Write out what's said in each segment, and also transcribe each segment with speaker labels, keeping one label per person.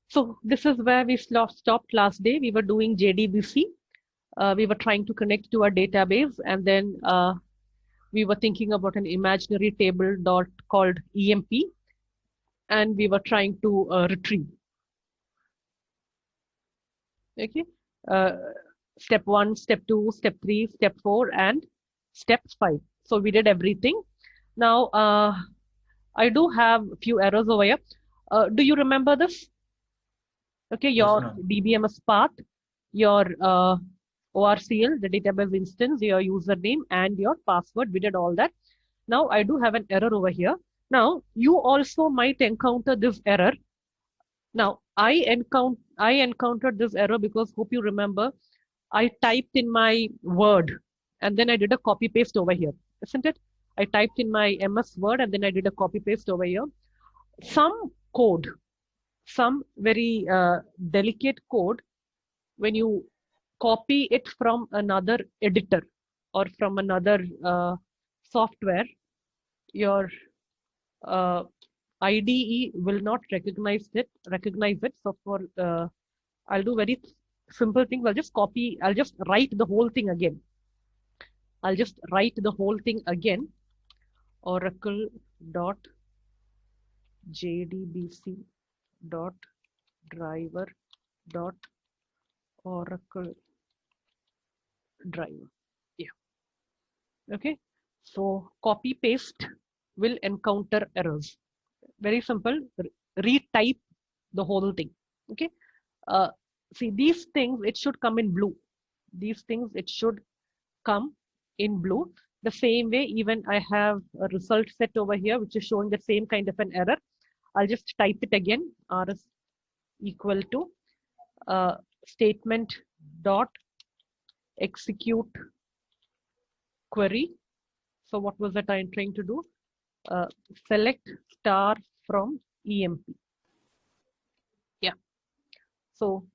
Speaker 1: So this is where we stopped last day. We were doing JDBC. We were trying to connect to our database, and then we were thinking about an imaginary table dot called EMP, and we were trying to retrieve. Okay. Uh, step 1, step 2, step 3, step 4, and step 5. So we did everything. Now, I do have a few errors over here. Do you remember this? Okay,
Speaker 2: Yes,
Speaker 1: your
Speaker 2: ma'am.
Speaker 1: DBMS path, your ORCL, the database instance, your username, and your password. We did all that. Now, I do have an error over here. Now, you also might encounter this error. Now, I encountered this error because, hope you remember, I typed in my Word and then I did a copy paste over here, isn't it? I typed in my MS Word and then I did a copy paste over here. Some code, some very delicate code, when you copy it from another editor or from another software, your uh, IDE will not recognize it. So for I'll do very simple things. I'll just write the whole thing again. I'll just write the whole thing again. Oracle dot JDBC dot driver dot Oracle driver. Yeah. Okay. So copy paste will encounter errors. Very simple. Retype the whole thing. Okay. Uh, See these things, it should come in blue. These things, it should come in blue. The same way, even I have a result set over here, which is showing the same kind of an error. I'll just type it again. R is equal to statement dot execute query. So what was that I'm trying to do? Select star from EMP. Yeah. So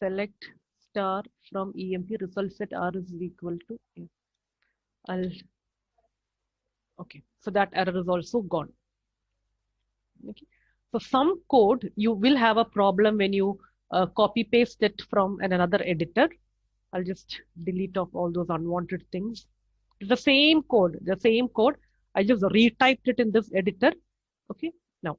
Speaker 1: select star from EMP, result set R is equal to, yeah. Okay, so that error is also gone. Okay. So some code, you will have a problem when you copy paste it from another editor. I'll just delete off all those unwanted things. The same code. I just retyped it in this editor. Okay. Now,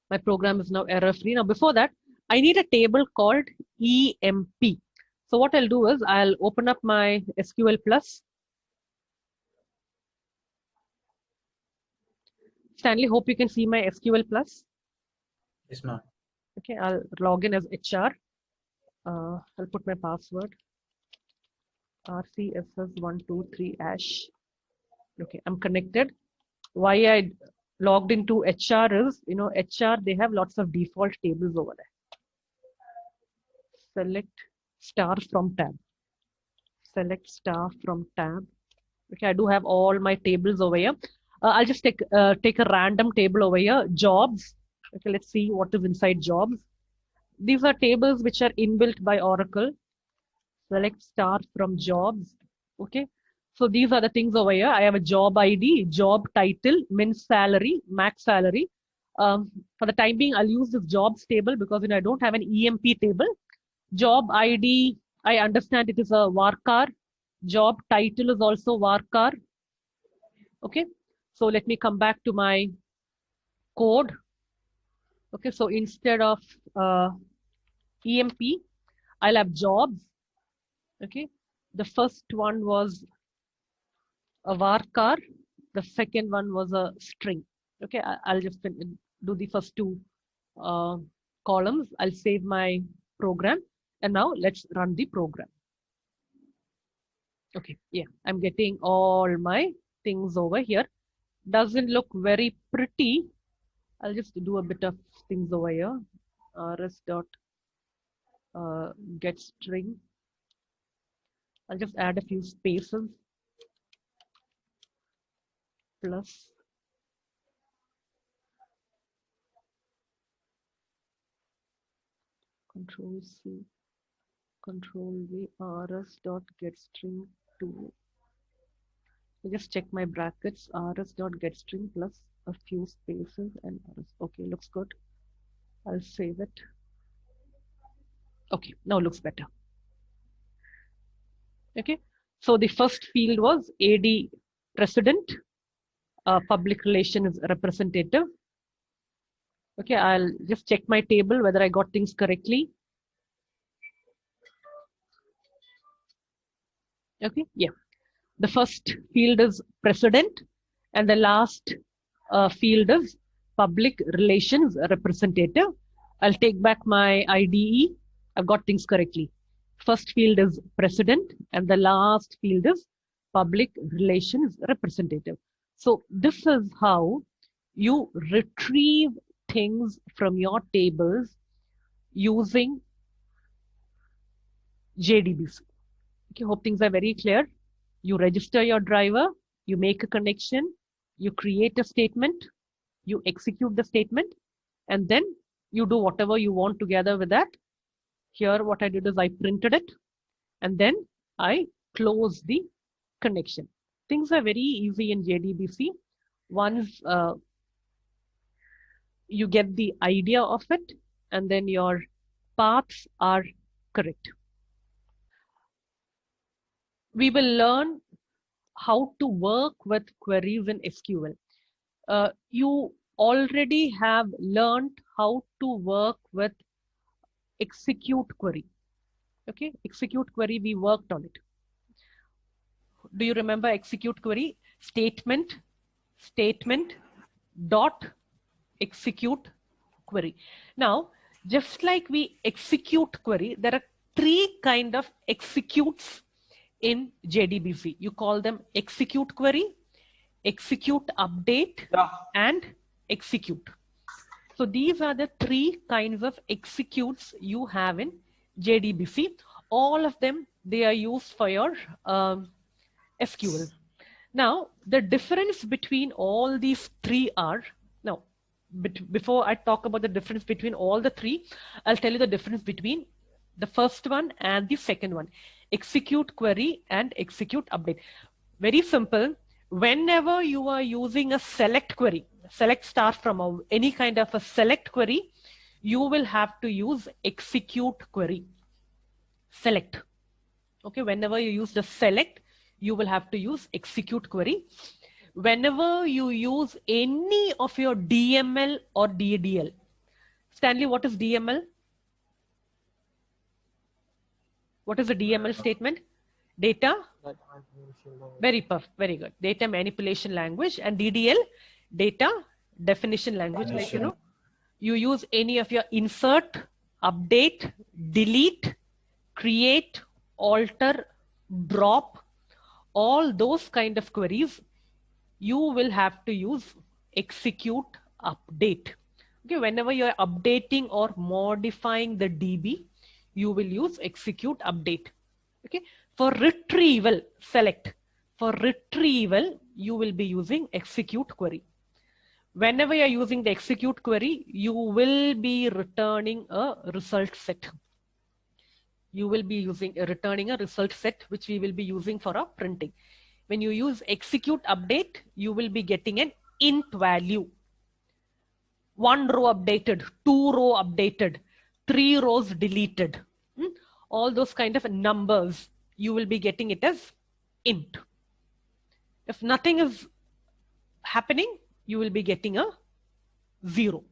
Speaker 1: my program is now error free. Now, before that, I need a table called EMP. So what I'll do is I'll open up my SQL Plus. Stanley, hope you can see my SQL Plus.
Speaker 2: Yes, ma'am.
Speaker 1: Okay, I'll log in as HR. I'll put my password. RCSS123 hash. Okay, I'm connected. Why I logged into HR is, HR, they have lots of default tables over there. Select star from tab. Select star from tab. Okay, I do have all my tables over here. I'll just take a random table over here. Jobs. Okay, let's see what is inside jobs. These are tables which are inbuilt by Oracle. Select star from jobs. Okay. So these are the things over here. I have a job ID, job title, min salary, max salary. For the time being, I'll use this jobs table because I don't have an EMP table. Job ID, I understand it is a varchar. Job title is also varchar. Okay. So let me come back to my code. Okay. So instead of EMP, I'll have jobs. Okay. The first one was a varchar. The second one was a string. Okay, I'll just do the first two uh, columns. I'll save my program. And now let's run the program. Okay, yeah, I'm getting all my things over here. Doesn't look very pretty. I'll just do a bit of things over here. rs dot get string. I'll just add a few spaces. Plus Control C, Control V, rs dot get string 2. Just check my brackets, rs.getString plus a few spaces and rs. Okay, looks good. I'll save it. Okay, now looks better. Okay, so the first field was AD president, public relations representative. Okay, I'll just check my table whether I got things correctly. Okay, yeah. The first field is president, and the last field is public relations representative. I'll take back my IDE. I've got things correctly. First field is president, and the last field is public relations representative. So this is how you retrieve things from your tables using JDBC. Okay, hope things are very clear. You register your driver, you make a connection, you create a statement, you execute the statement, and then you do whatever you want together with that. Here, what I did is I printed it, and then I close the connection. Things are very easy in JDBC. Once you get the idea of it, and then your paths are correct. We will learn how to work with queries in SQL. You already have learned how to work with execute query. Okay, execute query, we worked on it. Do you remember execute query? Statement dot execute query. Now, just like we execute query, there are three kind of executes in JDBC. You call them execute query, execute update, and execute. So these are the three kinds of executes you have in JDBC. All of them, they are used for your SQL. Now, the difference between all these three are, now, before I talk about the difference between all the three, I'll tell you the difference between the first one and the second one. Execute query and execute update. Very simple. Whenever you are using a select query, select star from any kind of a select query, you will have to use execute query. Select. Okay, whenever you use the select, you will have to use execute query. Whenever you use any of your DML or DDL. Stanley, what is DML? What is the DML statement? Data? Very perfect, very good. Data manipulation language. And DDL? Data definition language. Like, you use any of your insert, update, delete, create, alter, drop, all those kind of queries, you will have to use execute update. Okay, whenever you're updating or modifying the DB, you will use execute update. Okay, for retrieval, select. For retrieval, you will be using execute query. Whenever you're using the execute query, you will be returning a result set. You will be returning a result set, which we will be using for our printing. When you use execute update, you will be getting an int value. 1 row updated, 2 row updated, 3 rows deleted. All those kind of numbers, you will be getting it as int. If nothing is happening, you will be getting a 0.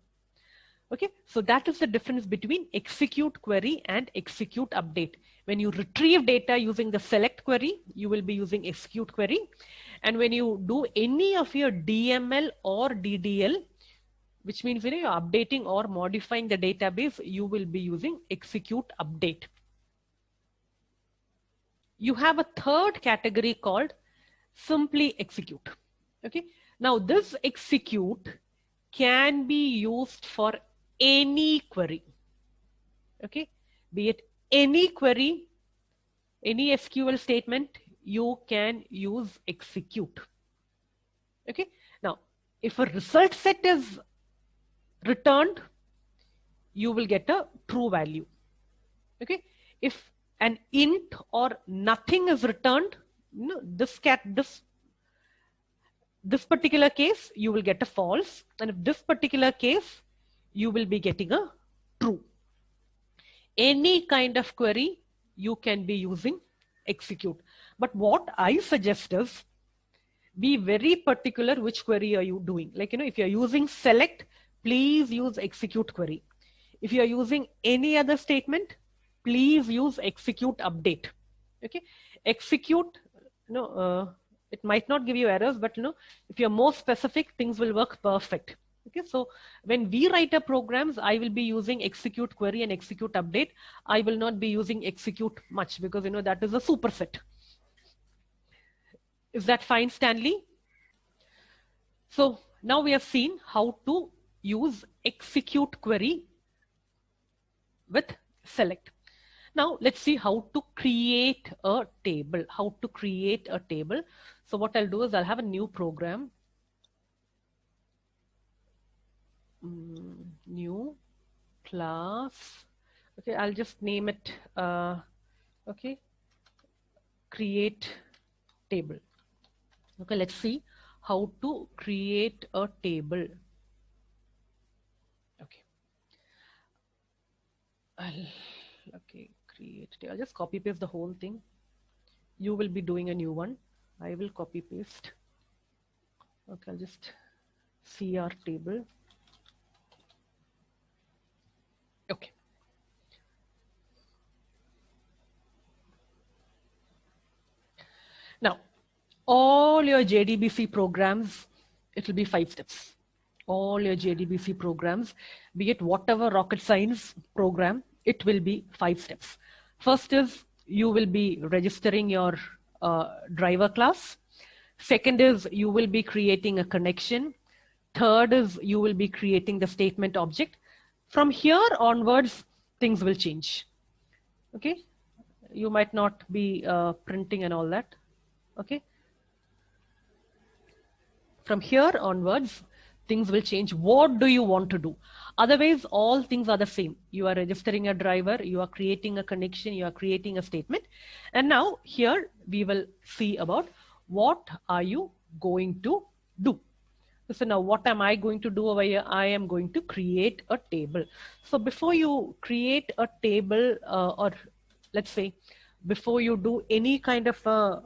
Speaker 1: Okay, so that is the difference between execute query and execute update. When you retrieve data using the select query, you will be using execute query. And when you do any of your DML or DDL, which means you're updating or modifying the database, you will be using execute update. You have a third category called simply execute. Okay, now this execute can be used for any query. Okay, be it any query, any SQL statement, you can use execute. Okay, now if a result set is returned, you will get a true value. Okay, if an int or nothing is returned, this this particular case, you will get a false. And if this particular case, you will be getting a true. Any kind of query, you can be using execute. But what I suggest is, be very particular which query are you doing. Like, if you're using select, please use execute query. If you're using any other statement, please use execute update. Okay, execute, it might not give you errors, but if you're more specific, things will work perfect. Okay, so when we write our programs, I will be using execute query and execute update. I will not be using execute much, because that is a superset. Is that fine, Stanley? So now we have seen how to use execute query with select. Now let's see how to create a table. How to create a table. So what I'll do is I'll have a new program. New class. Okay, I'll just name it. Okay, create table. Okay, let's see how to create a table. Okay. Create. I'll just copy paste the whole thing. You will be doing a new one. I will copy paste. Okay, I'll just CR table. Okay. Now, all your JDBC programs, it will be 5 steps. All your JDBC programs, be it whatever rocket science program, it will be 5 steps. First is you will be registering your driver class. Second is you will be creating a connection. Third is you will be creating the statement object. From here onwards, things will change. Okay, you might not be printing and all that. Okay, from here onwards, things will change. What do you want to do? Otherwise, all things are the same. You are registering a driver, you are creating a connection, you are creating a statement. And now here we will see about what are you going to do. So now what am I going to do over here? I am going to create a table. So before you create a table, or let's say before you do any kind of a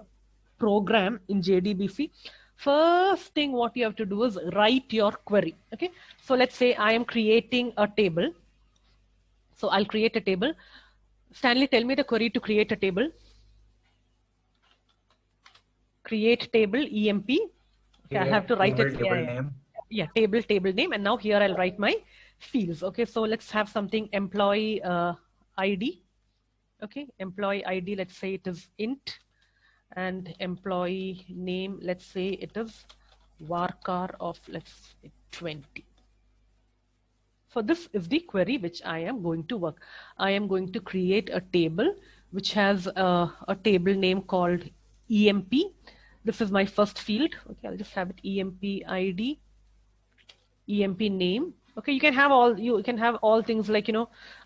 Speaker 1: program in JDBC, first thing what you have to do is write your query. Okay, so let's say I am creating a table. So I'll create a table. Stanley, tell me the query to create a table. Create table EMP. Okay, I'll have to write it.
Speaker 2: Table name.
Speaker 1: Yeah, table name. And now here I'll write my fields. Okay, so let's have something employee ID. Okay, employee ID, let's say it is int. And employee name, let's say it is varchar of, let's say, 20. So this is the query which I am going to work. I am going to create a table which has a table name called EMP. This is my first field. Okay, I'll just have it EMP ID, EMP name. Okay, you can have all things like,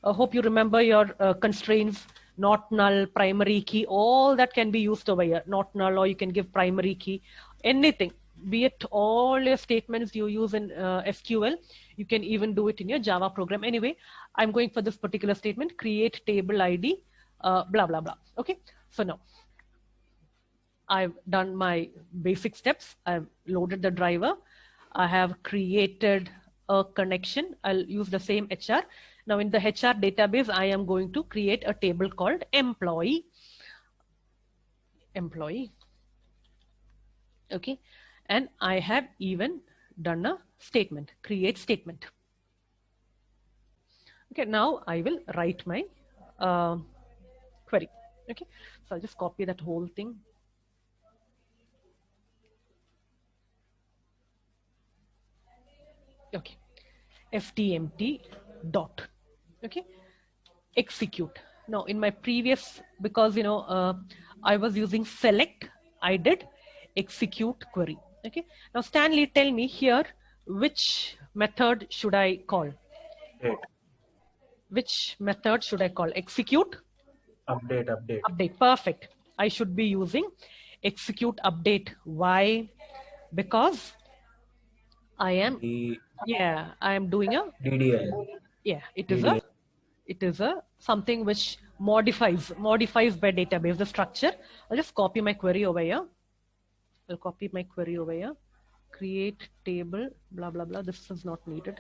Speaker 1: hope you remember your constraints, not null, primary key, all that can be used over here. Not null, or you can give primary key, anything, be it all your statements you use in SQL, you can even do it in your Java program. Anyway, I'm going for this particular statement, create table ID, blah, blah, blah. Okay, so now I've done my basic steps. I've loaded the driver. I have created a connection. I'll use the same HR. Now in the HR database, I am going to create a table called employee. Okay, and I have even done a statement, create statement. Okay, now I will write my query. Okay, so I'll just copy that whole thing. Okay, ftmt dot. Okay, execute. Now in my previous, because I was using select, I did execute query. Okay, now Stanley, tell me here, which method should I call? Which method should I call? Execute? Update. Perfect. I should be using execute update. Why? because I am, yeah, I am doing a,
Speaker 2: DDL.
Speaker 1: yeah, it is a something which modifies by database the structure. I'll just copy my query over here. I'll copy my query over here. Create table, blah, blah, blah. This is not needed.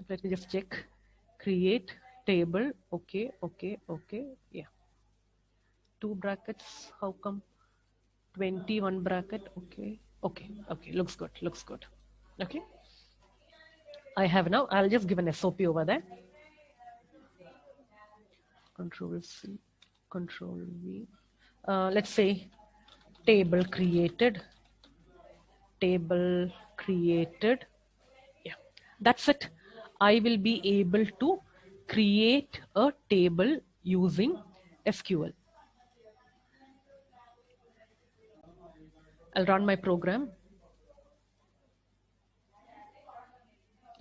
Speaker 1: Let me just check. Create table. Okay, okay, okay. Yeah. 2 brackets. How come? 21 bracket. Okay, okay, okay. Looks good. Looks good. Okay. I have now. I'll just give an SOP over there. Control C, Control V. Let's say table created. Table created. Yeah, that's it. I will be able to create a table using SQL. I'll run my program.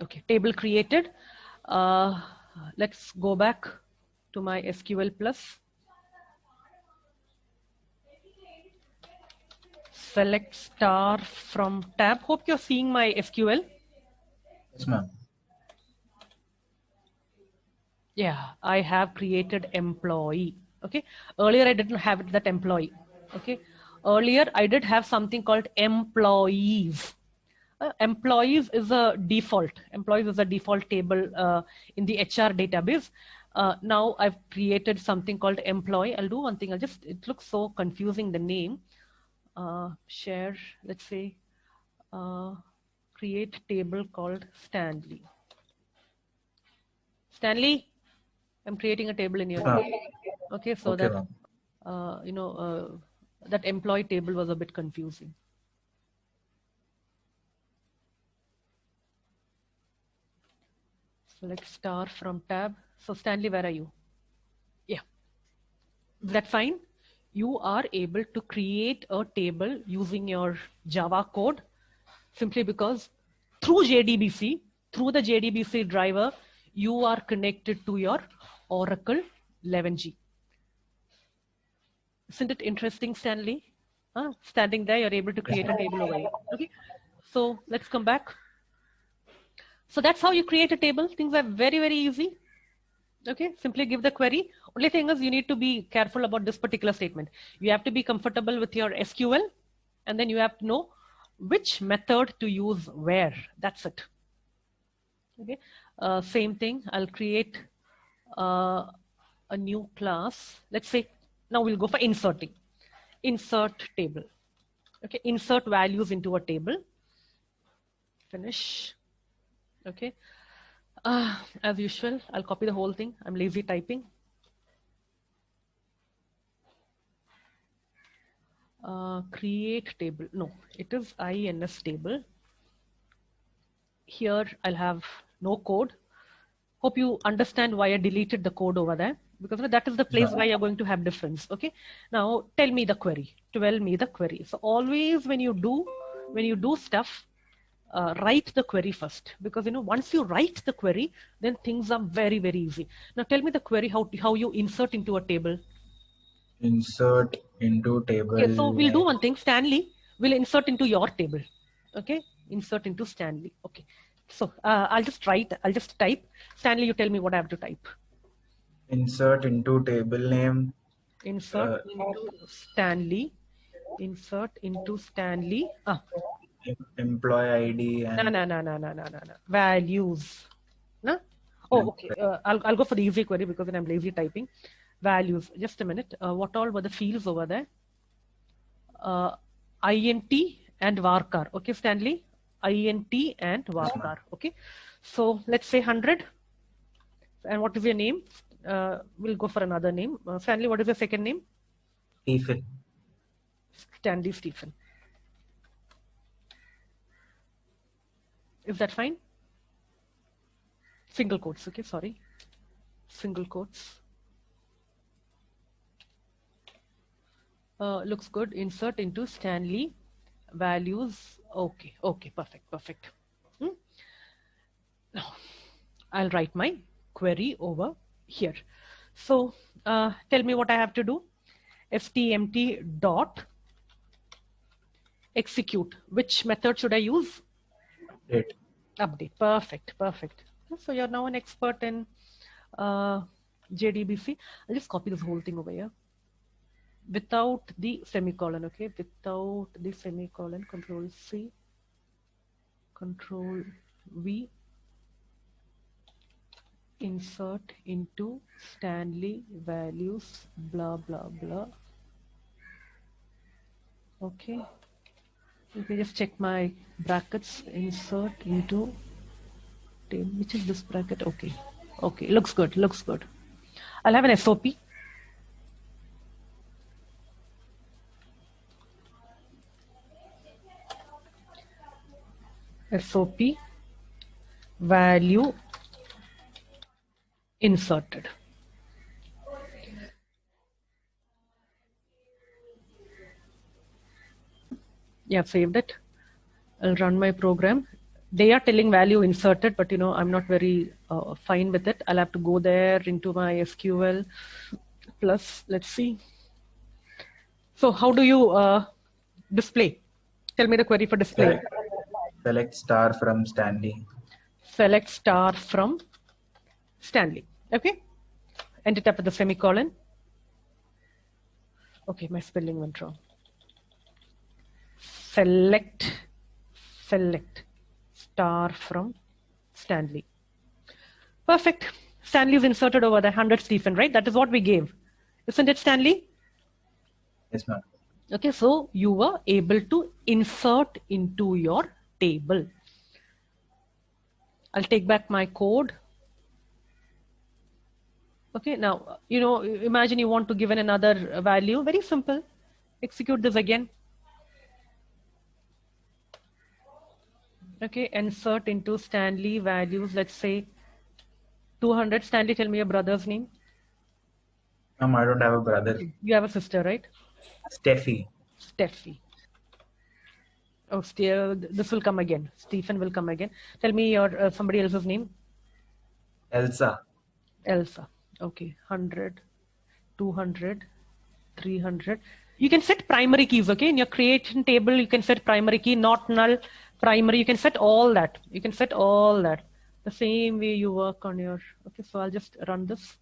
Speaker 1: Okay, table created. Let's go back to my SQL plus. Select star from tab. Hope you're seeing my SQL.
Speaker 2: Yes, ma'am.
Speaker 1: Yeah, I have created employee. Okay, earlier I didn't have that employee. Okay, earlier I did have something called employees. Employees is a default. Employees is a default table in the HR database. Now I've created something called employee. I'll do one thing. It looks so confusing, the name. Share, let's say, create table called Stanley. Stanley, I'm creating a table in your name. Okay, so
Speaker 2: Okay,
Speaker 1: that, that employee table was a bit confusing. Select star from tab. So Stanley, where are you? Yeah. Is that fine? You are able to create a table using your Java code simply because through JDBC, through the JDBC driver, you are connected to your Oracle 11G. Isn't it interesting, Stanley? Standing there, you're able to create a table over here. Okay. So let's come back. So that's how you create a table. Things are very, very easy. Okay, simply give the query. Only thing is you need to be careful about this particular statement. You have to be comfortable with your SQL, and then you have to know which method to use where. That's it. Okay, same thing. I'll create a new class. Let's say now we'll go for inserting. Insert table. Okay, insert values into a table. Finish. Okay. As usual, I'll copy the whole thing. I'm lazy typing. Create table. No, it is INS table. Here I'll have no code. Hope you understand why I deleted the code over there, because that is the place where you're going to have difference. Okay. Now tell me the query. Tell me the query. So always when you do stuff, write the query first, because once you write the query, then things are very, very easy. Now tell me the query, how you insert into a table.
Speaker 2: Insert into table.
Speaker 1: Okay, so we'll do one thing. Stanley will insert into your table. Okay, insert into Stanley. Okay, so I'll just type. Stanley, you tell me what I have to type.
Speaker 2: Insert into table name.
Speaker 1: Insert into Stanley. Insert into Stanley.
Speaker 2: Employee ID and
Speaker 1: No. Values. No? Oh, okay. I'll go for the easy query because then I'm lazy typing. Values. Just a minute. What all were the fields over there? INT and varchar. Okay, Stanley. INT and varchar. Okay. So let's say 100. And what is your name? We'll go for another name. Stanley, what is your second name?
Speaker 2: Stephen.
Speaker 1: Stanley Stephen. Is that fine? Single quotes. Okay, sorry. Single quotes. Looks good. Insert into Stanley. Values. Okay, perfect. Now I'll write my query over here. So tell me what I have to do. stmt dot execute. Which method should I use?
Speaker 2: Update.
Speaker 1: Update. Perfect. Perfect. So you're now an expert in JDBC. I'll just copy this whole thing over here without the semicolon. Okay, without the semicolon. Control C, Control V. Insert into Stanley values. Blah blah blah. Okay. Let me just check my brackets. Insert into table. Which is this bracket? Okay. Okay. Looks good. Looks good. I'll have an SOP. SOP value inserted. Yeah, I've saved it. I'll run my program. They are telling value inserted, but I'm not very fine with it. I'll have to go there into my SQL plus. Let's see. So how do you display? Tell me the query for display.
Speaker 2: Select star from Stanley.
Speaker 1: Select star from Stanley. Okay. End it up with a semicolon. Okay, my spelling went wrong. Select star from Stanley. Perfect. Stanley is inserted over the 100 Stephen, right? That is what we gave. Isn't it, Stanley?
Speaker 2: Yes, ma'am.
Speaker 1: Okay, so you were able to insert into your table. I'll take back my code. Okay, now, imagine you want to give in another value. Very simple. Execute this again. Okay, insert into Stanley values, let's say 200. Stanley, tell me your brother's name.
Speaker 2: Ma'am, I don't have a brother.
Speaker 1: You have a sister, right?
Speaker 2: Steffi.
Speaker 1: Steffi. Oh, this will come again. Stephen will come again. Tell me your somebody else's name.
Speaker 2: Elsa.
Speaker 1: Elsa. Okay, 100, 200, 300. You can set primary keys, okay? In your creation table, you can set primary key, not null, primary. You can set all that. You can set all that. The same way you work on your... Okay, so I'll just run this.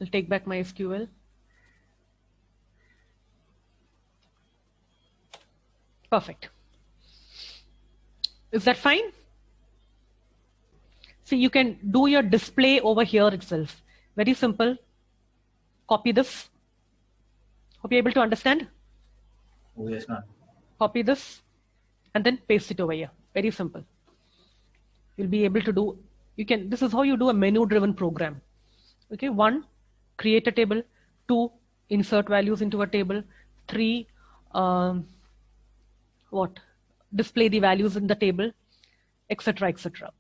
Speaker 1: I'll take back my SQL. Perfect. Is that fine? See, you can do your display over here itself. Very simple. Copy this. Hope you're able to understand.
Speaker 2: Oh, yes, ma'am.
Speaker 1: Copy this and then paste it over here. Very simple. You'll be able to do, this is how you do a menu driven program. Okay, 1, create a table. 2, insert values into a table. 3, display the values in the table, etc., etc.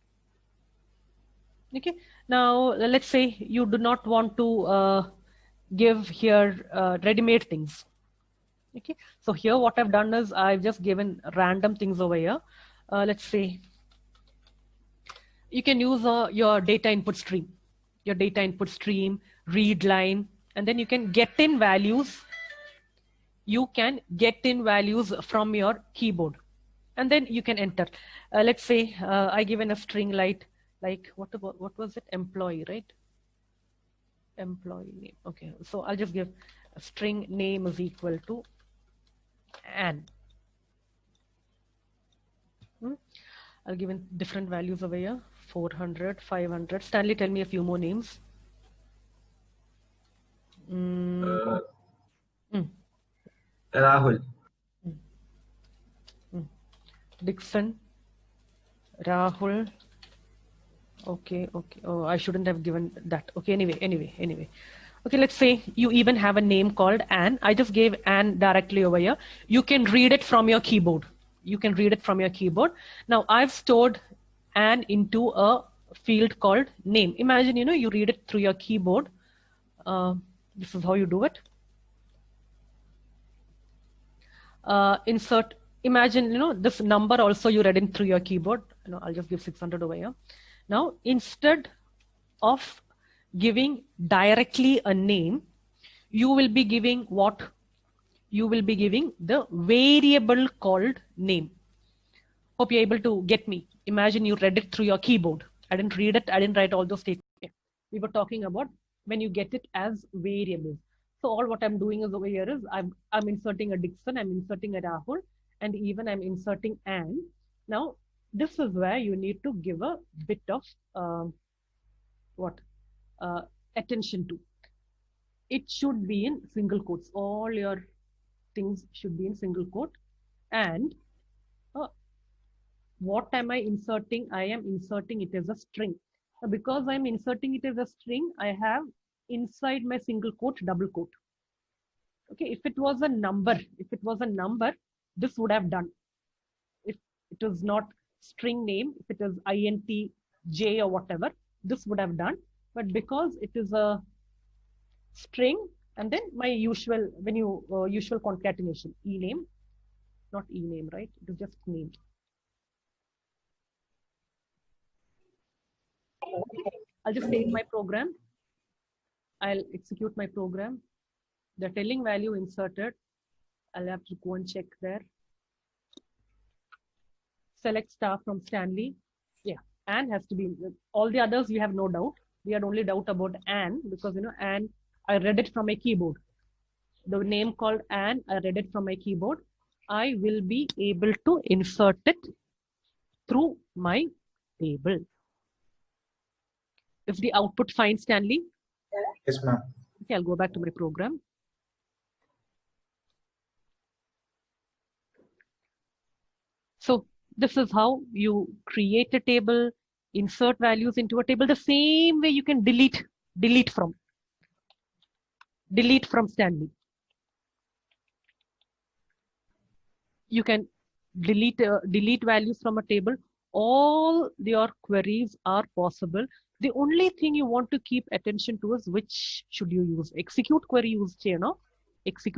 Speaker 1: Okay, now let's say you do not want to give here ready-made things. Okay, so here what I've done is I've just given random things over here. Let's say you can use your data input stream, read line, and then you can get in values. You can get in values from your keyboard, and then you can enter. Let's say I given a string like what was it? Employee, right? Employee name. Okay, so I'll just give a string name is equal to Anne. I'll give in different values over here. 400, 500. Stanley, tell me a few more names.
Speaker 2: Rahul.
Speaker 1: Dixon. Rahul. Okay. Oh, I shouldn't have given that. Okay, anyway. Okay, let's say you even have a name called Anne. I just gave Anne directly over here. You can read it from your keyboard. Now I've stored Anne into a field called name. Imagine, you read it through your keyboard. This is how you do it. Insert, imagine, this number also you read in through your keyboard. I'll just give 600 over here. Now, instead of giving directly a name, you will be giving what? you will be giving the variable called name. Hope you're able to get me. Imagine you read it through your keyboard. I didn't read it. I didn't write all those statements. We were talking about when you get it as variables. So all what I'm doing is over here is I'm inserting a Dixon, I'm inserting a Rahul, and even I'm inserting Anne. Now, this is where you need to give a bit of what attention to. It should be in single quotes. All your things should be in single quote. And what am I inserting? I am inserting it as a string. Because I'm inserting it as a string, I have inside my single quote, double quote. Okay, if it was a number, this would have done. If it was not string name, if it is int, j or whatever, this would have done. But because it is a string, and then my usual, usual concatenation, ename, not ename, right? It is just name. I'll just take my program. I'll execute my program. The telling value inserted. I'll have to go and check there. Select star from Stanley. Yeah, Anne has to be. All the others we have no doubt. We had only doubt about Anne because Anne, I read it from my keyboard. The name called Anne, I read it from my keyboard. I will be able to insert it through my table. Is the output fine, Stanley?
Speaker 2: Yes, ma'am.
Speaker 1: Okay, I'll go back to my program. So this is how you create a table, insert values into a table. The same way you can delete from Stanley. You can delete values from a table. All your queries are possible. The only thing you want to keep attention to is which should you use. Execute query use, execute